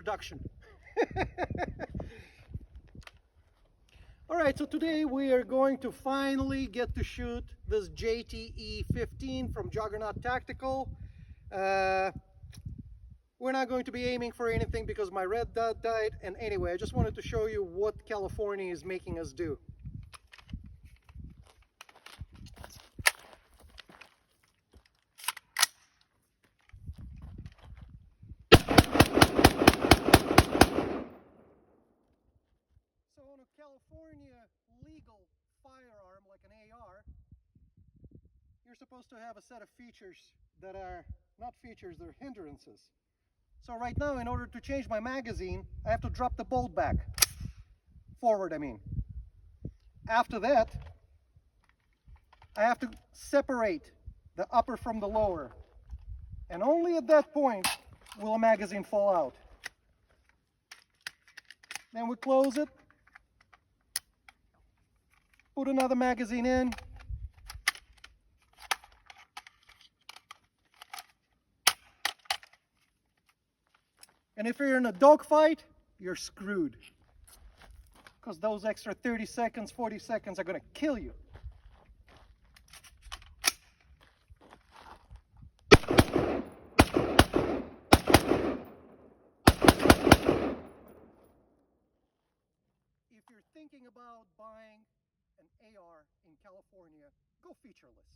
introduction. Alright, so today we are going to finally get to shoot this JTE-15 from Juggernaut Tactical. We're not going to be aiming for anything because my red dot died, and anyway, I just wanted to show you what California is making us do. So on a California legal firearm like an AR, you're supposed to have a set of features that are not features, they're hindrances. So right now, in order to change my magazine, I have to drop the bolt back. Forward, I mean. After that, I have to separate the upper from the lower. And only at that point will a magazine fall out. Then we close it, put another magazine in, and if you're in a dogfight, you're screwed. Because those extra 30 seconds, 40 seconds are going to kill you. If you're thinking about buying an AR in California, go featureless.